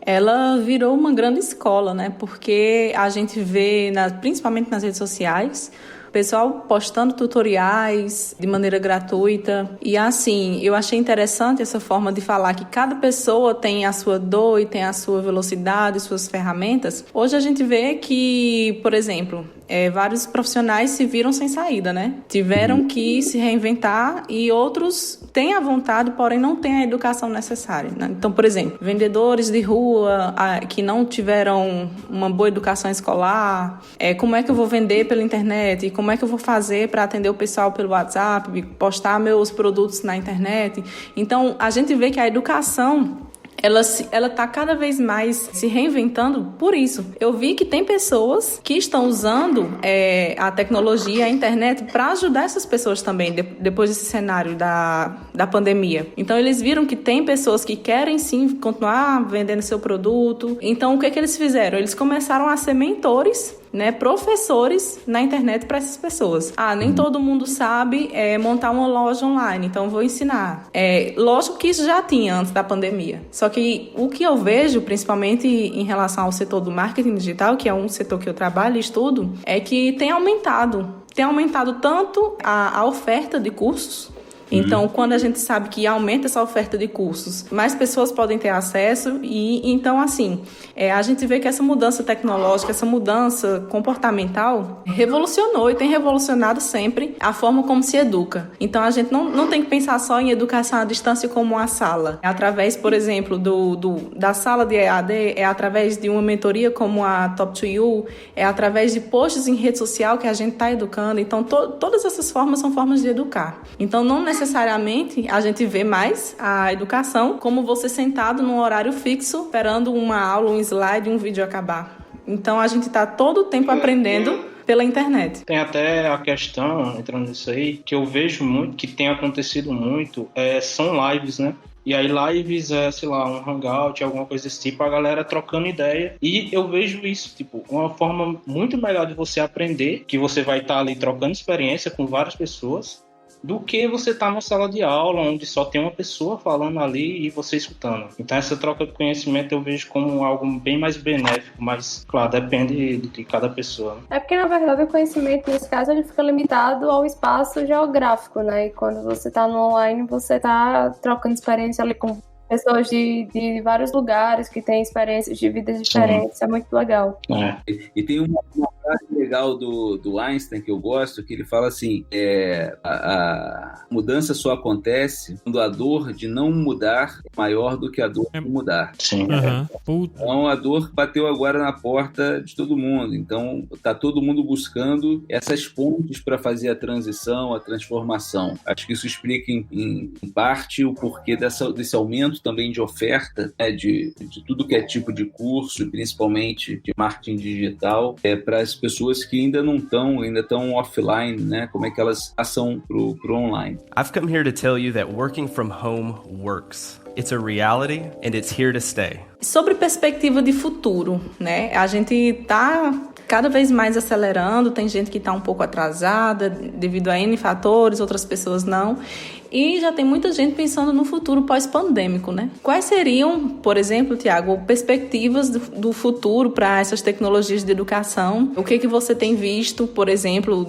ela virou uma grande escola, né? Porque a gente vê, principalmente nas redes sociais, o pessoal postando tutoriais de maneira gratuita. E assim, eu achei interessante essa forma de falar que cada pessoa tem a sua dor e tem a sua velocidade, suas ferramentas. Hoje a gente vê que, por exemplo, vários profissionais se viram sem saída, né? Tiveram que se reinventar e outros têm a vontade, porém não têm a educação necessária, né? Então, por exemplo, vendedores de rua que não tiveram uma boa educação escolar, como é que eu vou vender pela internet? Como é que eu vou fazer para atender o pessoal pelo WhatsApp, postar meus produtos na internet? Então, a gente vê que a educação ela está cada vez mais se reinventando por isso. Eu vi que tem pessoas que estão usando a tecnologia, a internet, para ajudar essas pessoas também, depois desse cenário da pandemia. Então, eles viram que tem pessoas que querem, sim, continuar vendendo seu produto. Então, o que eles fizeram? Eles começaram a ser mentores, né, professores na internet para essas pessoas. Nem todo mundo sabe montar uma loja online, então eu vou ensinar. Lógico que isso já tinha antes da pandemia, só que o que eu vejo, principalmente em relação ao setor do marketing digital, que é um setor que eu trabalho e estudo, é que tem aumentado tanto a oferta de cursos. Então, quando a gente sabe que aumenta essa oferta de cursos, mais pessoas podem ter acesso e, então, assim, a gente vê que essa mudança tecnológica, essa mudança comportamental revolucionou e tem revolucionado sempre a forma como se educa. Então, a gente não tem que pensar só em educação à distância como uma sala. Através, por exemplo, da sala de EAD, através de uma mentoria como a Top2U, através de posts em rede social que a gente está educando. Então, todas essas formas são formas de educar. Então, não necessariamente necessariamente a gente vê mais a educação como você sentado num horário fixo, esperando uma aula, um slide, um vídeo acabar. Então a gente está todo o tempo aprendendo pela internet. Tem até a questão, entrando nisso aí, que eu vejo muito, que tem acontecido muito, são lives, né? E aí lives sei lá, um hangout, alguma coisa desse tipo, a galera trocando ideia. E eu vejo isso, tipo, uma forma muito melhor de você aprender, que você vai estar ali trocando experiência com várias pessoas, do que você estar numa sala de aula onde só tem uma pessoa falando ali e você escutando. Então essa troca de conhecimento eu vejo como algo bem mais benéfico, mas claro, depende de cada pessoa. É porque na verdade o conhecimento nesse caso ele fica limitado ao espaço geográfico, né? E quando você está no online, você está trocando experiência ali com pessoas de vários lugares que têm experiências de vidas diferentes. Isso é muito legal. E tem uma frase legal do Einstein que eu gosto, que ele fala assim, a mudança só acontece quando a dor de não mudar é maior do que a dor de mudar. Sim. Então a dor bateu agora na porta de todo mundo. Então tá todo mundo buscando essas pontes para fazer a transição, a transformação. Acho que isso explica em parte o porquê desse aumento também de oferta, né, de tudo que é tipo de curso, principalmente de marketing digital, para as pessoas que ainda estão offline, né? Como é que elas passam pro online. I've come here to tell you that working from home works. It's a reality and it's here to stay. Sobre perspectiva de futuro, né? A gente está cada vez mais acelerando, tem gente que está um pouco atrasada devido a N fatores, outras pessoas não. E já tem muita gente pensando no futuro pós-pandêmico, né? Quais seriam, por exemplo, Tiago, perspectivas do futuro para essas tecnologias de educação? O que você tem visto, por exemplo,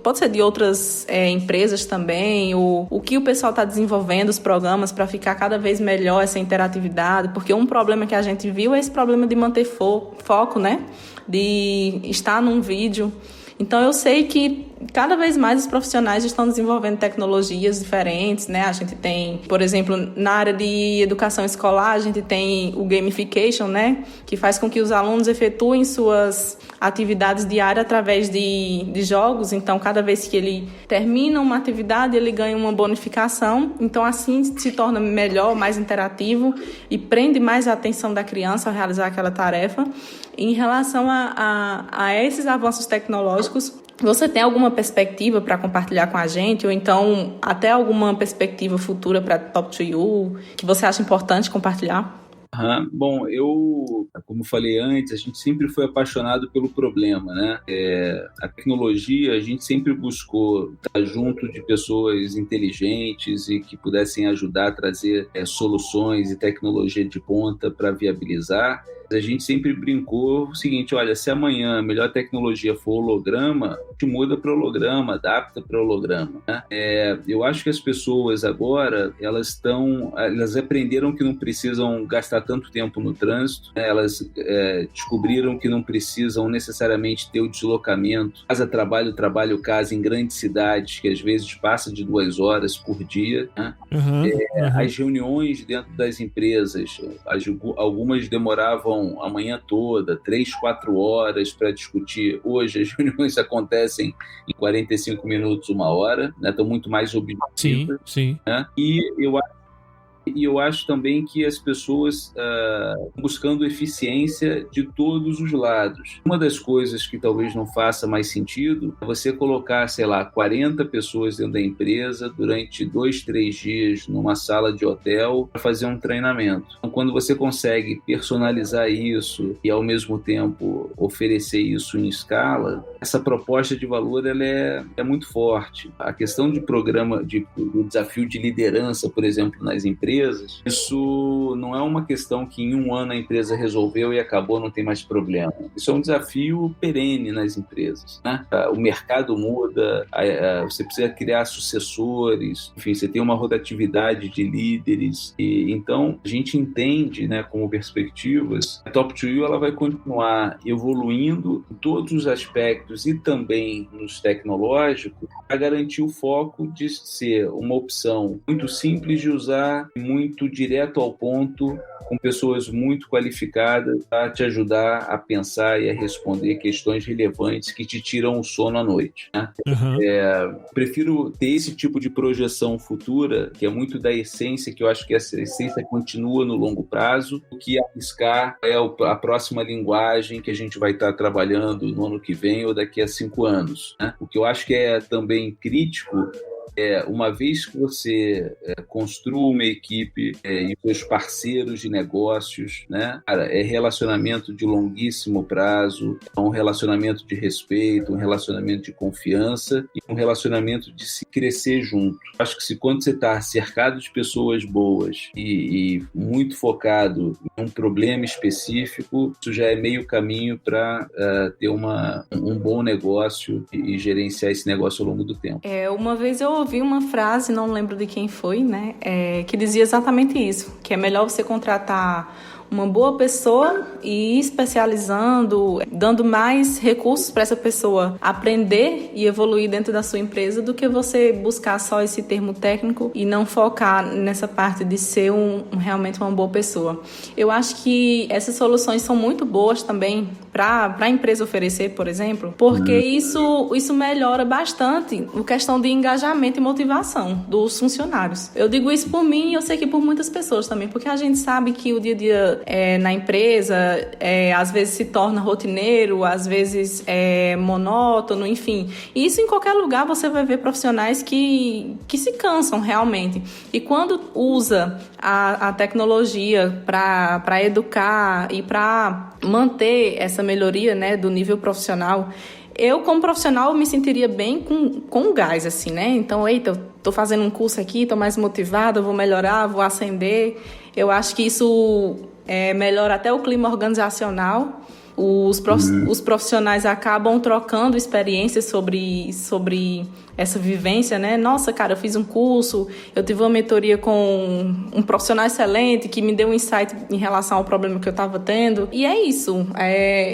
pode ser de outras empresas também, ou o que o pessoal está desenvolvendo, os programas, para ficar cada vez melhor essa interatividade? Porque um problema que a gente viu é esse problema de manter foco, né? De estar num vídeo. Então eu sei que cada vez mais os profissionais estão desenvolvendo tecnologias diferentes, né? A gente tem, por exemplo, na área de educação escolar, a gente tem o gamification, né? Que faz com que os alunos efetuem suas atividades diárias através de jogos. Então, cada vez que ele termina uma atividade, ele ganha uma bonificação. Então, assim se torna melhor, mais interativo e prende mais a atenção da criança ao realizar aquela tarefa. Em relação a esses avanços tecnológicos, você tem alguma perspectiva para compartilhar com a gente? Ou então, até alguma perspectiva futura para Top2U que você acha importante compartilhar? Bom, como falei antes, a gente sempre foi apaixonado pelo problema, né? A tecnologia, a gente sempre buscou estar junto de pessoas inteligentes e que pudessem ajudar a trazer soluções e tecnologia de ponta para viabilizar. A gente sempre brincou o seguinte, olha, se amanhã a melhor tecnologia for holograma, a gente muda para holograma, adapta para holograma, né? Eu acho que as pessoas agora, elas aprenderam que não precisam gastar tanto tempo no trânsito, né? Elas descobriram que não precisam necessariamente ter o deslocamento, casa-trabalho, trabalho-casa em grandes cidades, que às vezes passa de 2 horas por dia, né? As reuniões dentro das empresas, algumas demoravam a manhã toda, 3, 4 horas para discutir. Hoje as reuniões acontecem em 45 minutos, 1 hora, né? Estão muito mais objetivas. Sim. Né? E eu acho também que as pessoas estão buscando eficiência de todos os lados. Uma das coisas que talvez não faça mais sentido é você colocar, 40 pessoas dentro da empresa durante 2, 3 dias numa sala de hotel para fazer um treinamento. Então, quando você consegue personalizar isso e, ao mesmo tempo, oferecer isso em escala, essa proposta de valor ela é muito forte. A questão de do desafio de liderança, por exemplo, nas empresas, isso não é uma questão que em 1 ano a empresa resolveu e acabou, não tem mais problema. Isso é um desafio perene nas empresas, né? O mercado muda, você precisa criar sucessores, enfim, você tem uma rotatividade de líderes. E então a gente entende, né, como perspectivas, a Top2U ela vai continuar evoluindo em todos os aspectos e também nos tecnológicos para garantir o foco de ser uma opção muito simples de usar, muito direto ao ponto, com pessoas muito qualificadas para te ajudar a pensar e a responder questões relevantes que te tiram o sono à noite, né? Prefiro ter esse tipo de projeção futura, que é muito da essência, que eu acho que essa essência continua no longo prazo, do que arriscar a próxima linguagem que a gente vai estar trabalhando no ano que vem ou daqui a 5 anos, né? O que eu acho que é também crítico uma vez que você construa uma equipe e seus parceiros de negócios, né? Cara, é relacionamento de longuíssimo prazo, é um relacionamento de respeito, um relacionamento de confiança e um relacionamento de se crescer junto. Acho que quando você está cercado de pessoas boas e muito focado em um problema específico, isso já é meio caminho para ter um bom negócio e gerenciar esse negócio ao longo do tempo. Uma vez eu ouvi uma frase, não lembro de quem foi, né, que dizia exatamente isso, que é melhor você contratar uma boa pessoa e ir especializando, dando mais recursos para essa pessoa aprender e evoluir dentro da sua empresa, do que você buscar só esse termo técnico e não focar nessa parte de ser realmente uma boa pessoa. Eu acho que essas soluções são muito boas também para a empresa oferecer, por exemplo, porque isso melhora bastante a questão de engajamento e motivação dos funcionários. Eu digo isso por mim e eu sei que por muitas pessoas também, porque a gente sabe que o dia a dia na empresa às vezes se torna rotineiro, às vezes monótono, enfim. E isso em qualquer lugar você vai ver profissionais que se cansam realmente. E quando usa a tecnologia para educar e para manter essa melhoria, né, do nível profissional, eu, como profissional, me sentiria bem com gás, assim, né? Então, eita, eu tô fazendo um curso aqui, tô mais motivada, vou melhorar, vou ascender. Eu acho que isso melhora até o clima organizacional. Os profissionais acabam trocando experiências sobre essa vivência, né? Nossa, cara, eu fiz um curso, eu tive uma mentoria com um profissional excelente que me deu um insight em relação ao problema que eu estava tendo. E é isso.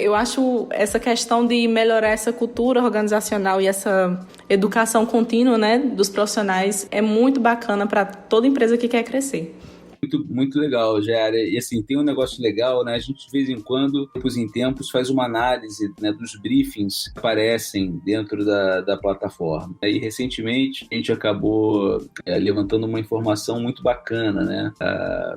Eu acho essa questão de melhorar essa cultura organizacional e essa educação contínua, né, dos profissionais é muito bacana para toda empresa que quer crescer. Muito, muito legal, Jair. E assim, tem um negócio legal, né? A gente de vez em quando, de tempos em tempos, faz uma análise, né, dos briefings que aparecem dentro da plataforma. E recentemente a gente acabou levantando uma informação muito bacana, né?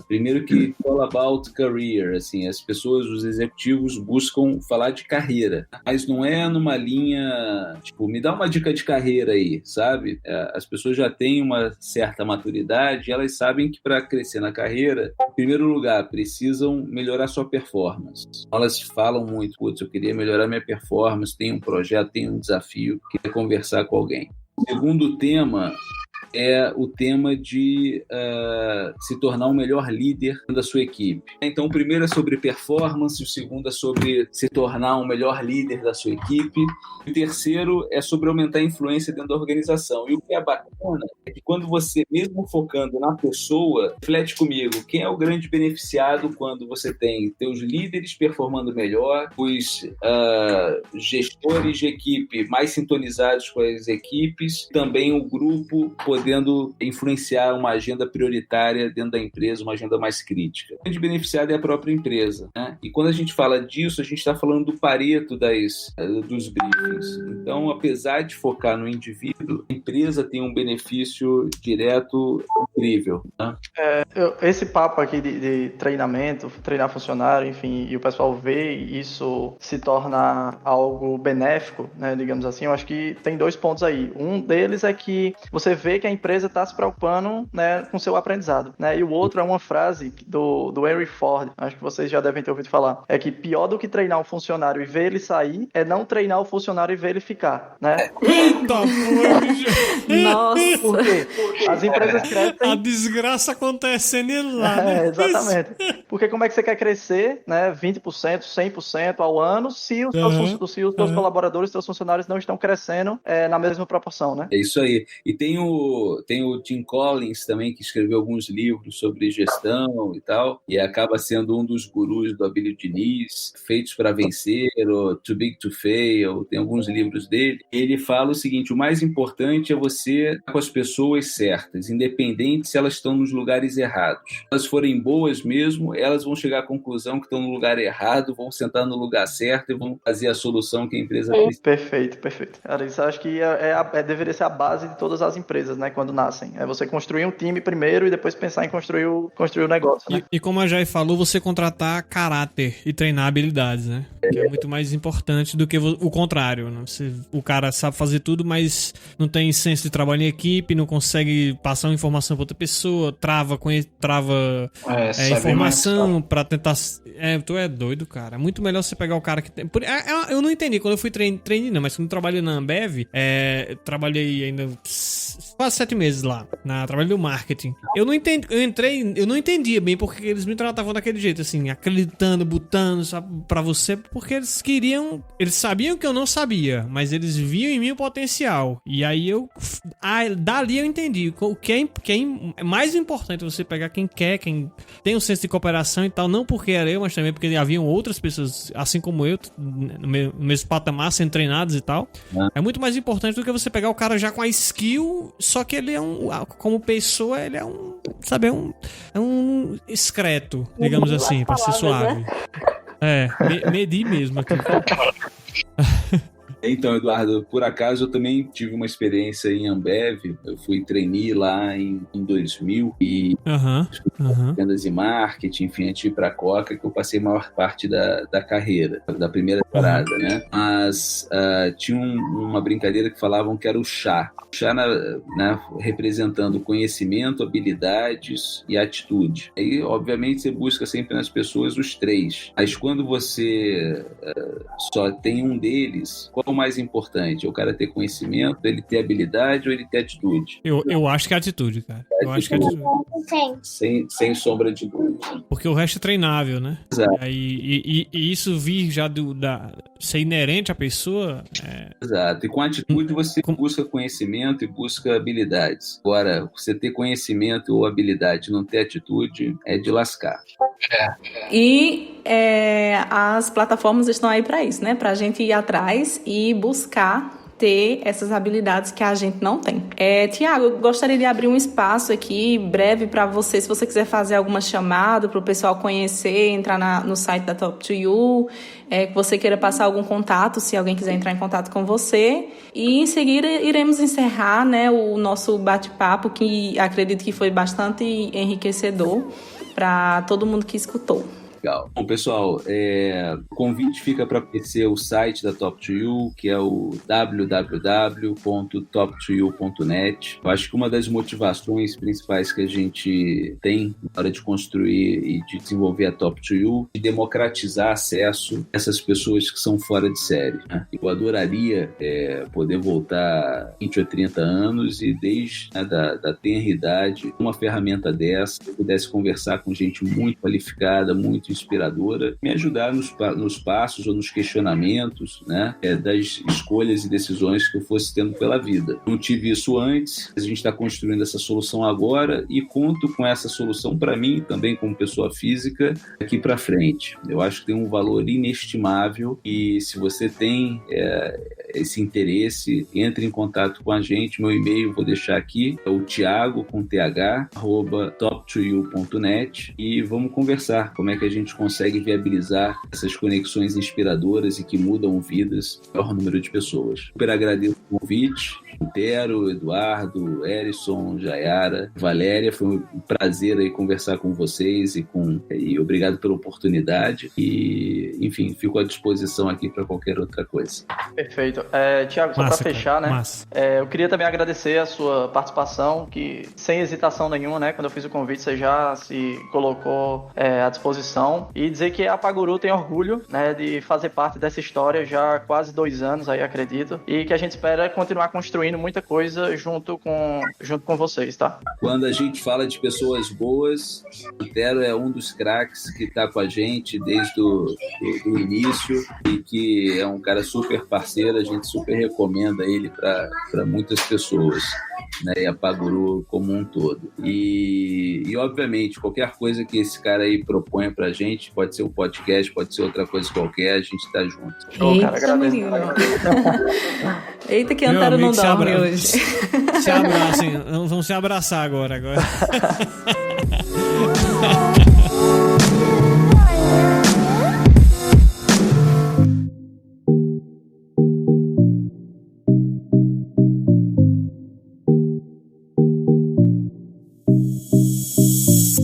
Primeiro que all about career, assim, as pessoas, os executivos buscam falar de carreira, mas não é numa linha, tipo, me dá uma dica de carreira aí, sabe? As pessoas já têm uma certa maturidade e elas sabem que para crescer na carreira, em primeiro lugar, precisam melhorar sua performance. Elas falam muito, putz, eu queria melhorar minha performance, tenho um projeto, tenho um desafio, queria conversar com alguém. O segundo tema é o tema de se tornar um melhor líder da sua equipe. Então, o primeiro é sobre performance, o segundo é sobre se tornar um melhor líder da sua equipe, e o terceiro é sobre aumentar a influência dentro da organização. E o que é bacana é que quando você, mesmo focando na pessoa, reflete comigo, quem é o grande beneficiado quando você tem teus líderes performando melhor, os gestores de equipe mais sintonizados com as equipes, também o grupo podendo influenciar uma agenda prioritária dentro da empresa, uma agenda mais crítica. O grande beneficiado é a própria empresa, né? E quando a gente fala disso, a gente está falando do Pareto dos briefings. Então, apesar de focar no indivíduo, a empresa tem um benefício direto incrível, né? Esse papo aqui de treinamento, treinar funcionário, enfim, e o pessoal vê isso se torna algo benéfico, né, digamos assim, eu acho que tem 2 pontos aí. Um deles é que você vê que a empresa está se preocupando, né, com o seu aprendizado, né? E o outro é uma frase do Henry Ford, acho que vocês já devem ter ouvido falar, é que pior do que treinar um funcionário e ver ele sair é não treinar o funcionário e ver ele ficar, né? Nossa! Por quê? As empresas crescem... A desgraça acontecendo lá, né? Exatamente. Porque como é que você quer crescer, né, 20%, 100% ao ano se os seus colaboradores, seus funcionários não estão crescendo na mesma proporção, né? É isso aí. E tem o tem o Tim Collins também, que escreveu alguns livros sobre gestão e tal, e acaba sendo um dos gurus do Abílio Diniz, Feitos para Vencer, ou Too Big to Fail, tem alguns livros dele. Ele fala o seguinte: o mais importante é você estar com as pessoas certas, independente se elas estão nos lugares errados. Se elas forem boas mesmo, elas vão chegar à conclusão que estão no lugar errado, vão sentar no lugar certo e vão fazer a solução que a empresa precisa. Perfeito. Cara, isso eu acho que deveria ser a base de todas as empresas, né, quando nascem. É você construir um time primeiro e depois pensar em construir o negócio, né? E como a Jai falou, você contratar caráter e treinar habilidades, né? Que é muito mais importante do que o contrário, né? O cara sabe fazer tudo, mas não tem senso de trabalho em equipe, não consegue passar uma informação pra outra pessoa, trava informação pra tentar... Tu é doido, cara. É muito melhor você pegar o cara que tem... Eu não entendi quando eu fui trainee, não, mas quando eu trabalhei na Ambev, trabalhei ainda quase 7 meses lá, trabalhei no marketing. Eu não entendia bem porque eles me tratavam daquele jeito, assim, acreditando, botando, sabe, pra você, porque eles sabiam que eu não sabia, mas eles viam em mim o potencial. E aí dali eu entendi o que é mais importante você pegar quem tem um senso de cooperação e tal, não porque era eu, mas também porque haviam outras pessoas, assim como eu, no mesmo patamar, sendo treinados e tal. É muito mais importante do que você pegar o cara já com a skill, só que ele como pessoa, ele é um excreto, digamos assim, pra ser suave. Né? Medir mesmo aqui. Então, Eduardo, por acaso eu também tive uma experiência em Ambev. Eu fui trainee lá em 2000 e vendas e marketing, enfim, antes de ir para a Coca, que eu passei a maior parte da carreira, da primeira temporada, né? Mas tinha uma brincadeira que falavam que era o chá. O chá, né, representando conhecimento, habilidades e atitude. Aí, obviamente, você busca sempre nas pessoas os 3. Mas quando você só tem um deles, qual é o mais importante? É o cara ter conhecimento, ele ter habilidade ou ele ter atitude? Eu acho que é atitude, cara. Eu acho que é atitude. Sem sombra de dúvida. Porque o resto é treinável, né? Exato. E isso vir já ser inerente à pessoa... Exato. E com atitude você busca conhecimento e busca habilidades. Agora, você ter conhecimento ou habilidade e não ter atitude é de lascar. E as plataformas estão aí para isso, né? Para a gente ir atrás e buscar ter essas habilidades que a gente não tem. Tiago, eu gostaria de abrir um espaço aqui breve para você, se você quiser fazer alguma chamada para o pessoal conhecer, entrar no site da Top2U, que você queira passar algum contato, se alguém quiser entrar em contato com você. E em seguida iremos encerrar, né, o nosso bate-papo, que acredito que foi bastante enriquecedor para todo mundo que escutou. Legal. Bom, pessoal, o convite fica para conhecer o site da Top2U, que é o www.top2u.net. Eu acho que uma das motivações principais que a gente tem na hora de construir e de desenvolver a Top2U é democratizar acesso a essas pessoas que são fora de série, né? Eu adoraria poder voltar 20 ou 30 anos e desde da tenra idade, uma ferramenta dessa, eu pudesse conversar com gente muito qualificada, muito inspiradora, me ajudar nos passos ou nos questionamentos, né, das escolhas e decisões que eu fosse tendo pela vida. Não tive isso antes, a gente está construindo essa solução agora e conto com essa solução para mim também como pessoa física aqui para frente. Eu acho que tem um valor inestimável e se você tem esse interesse, entre em contato com a gente. Meu e-mail vou deixar aqui, é o Thiago com TH @top2u.net e vamos conversar como é que a gente consegue viabilizar essas conexões inspiradoras e que mudam vidas para o maior número de pessoas. Super agradeço o convite, Intero, Eduardo, Erison, Jayara, Valéria, foi um prazer aí conversar com vocês e obrigado pela oportunidade e, enfim, fico à disposição aqui para qualquer outra coisa. Perfeito. Tiago, só para fechar, né? Eu queria também agradecer a sua participação, que sem hesitação nenhuma, né? Quando eu fiz o convite, você já se colocou à disposição e dizer que a Paguru tem orgulho, né, de fazer parte dessa história já há quase 2 anos aí, acredito, e que a gente espera continuar construindo muita coisa junto com vocês, tá? Quando a gente fala de pessoas boas, o Intero é um dos craques que está com a gente desde o início e que é um cara super parceiro, a gente super recomenda ele para muitas pessoas. né, e a Paguru como um todo. E obviamente, qualquer coisa que esse cara aí proponha pra gente, pode ser um podcast, pode ser outra coisa qualquer, a gente tá junto. Eita, menino. Eita, que Antero não dorme hoje. Se abracem, vamos se abraçar agora.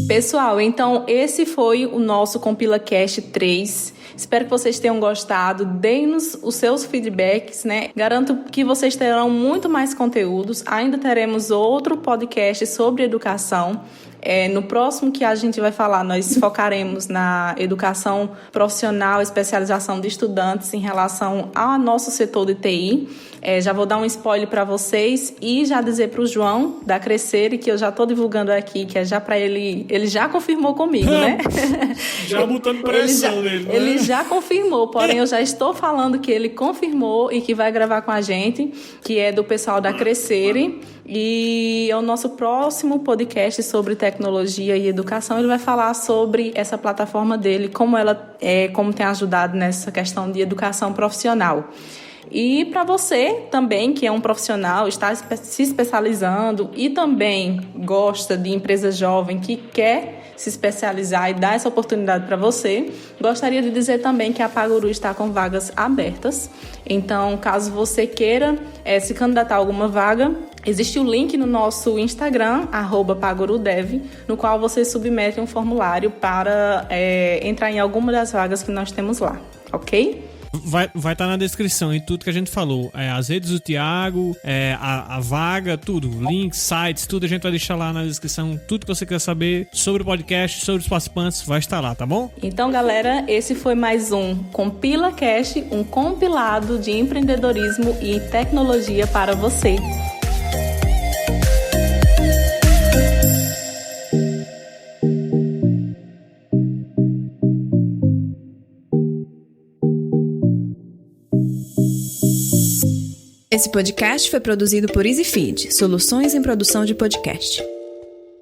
Pessoal, então esse foi o nosso CompilaCast 3. Espero que vocês tenham gostado. Deem-nos os seus feedbacks, né? Garanto que vocês terão muito mais conteúdos. Ainda teremos outro podcast sobre educação. No próximo que a gente vai falar, nós focaremos na educação profissional, especialização de estudantes em relação ao nosso setor de TI. Já vou dar um spoiler para vocês e já dizer para o João da Crescer, que eu já estou divulgando aqui, que é já para ele já confirmou comigo, né? Já botando pressão nele. Né? Ele já confirmou, porém eu já estou falando que ele confirmou e que vai gravar com a gente, que é do pessoal da Crescer. E é o nosso próximo podcast sobre tecnologia e educação. Ele vai falar sobre essa plataforma dele, como tem ajudado nessa questão de educação profissional. E para você também, que é um profissional, está se especializando e também gosta de empresa jovem que quer se especializar e dar essa oportunidade para você, gostaria de dizer também que a Paguru está com vagas abertas. Então, caso você queira se candidatar a alguma vaga, existe o link no nosso Instagram, @pagurudev, no qual você submete um formulário para entrar em alguma das vagas que nós temos lá, ok? Vai estar na descrição e tudo que a gente falou. As redes do Thiago, a vaga, tudo. Links, sites, tudo a gente vai deixar lá na descrição. Tudo que você quer saber sobre o podcast, sobre os participantes, vai estar lá, tá bom? Então, galera, esse foi mais um CompilaCast, um compilado de empreendedorismo e tecnologia para você. Esse podcast foi produzido por EasyFeed, soluções em produção de podcast.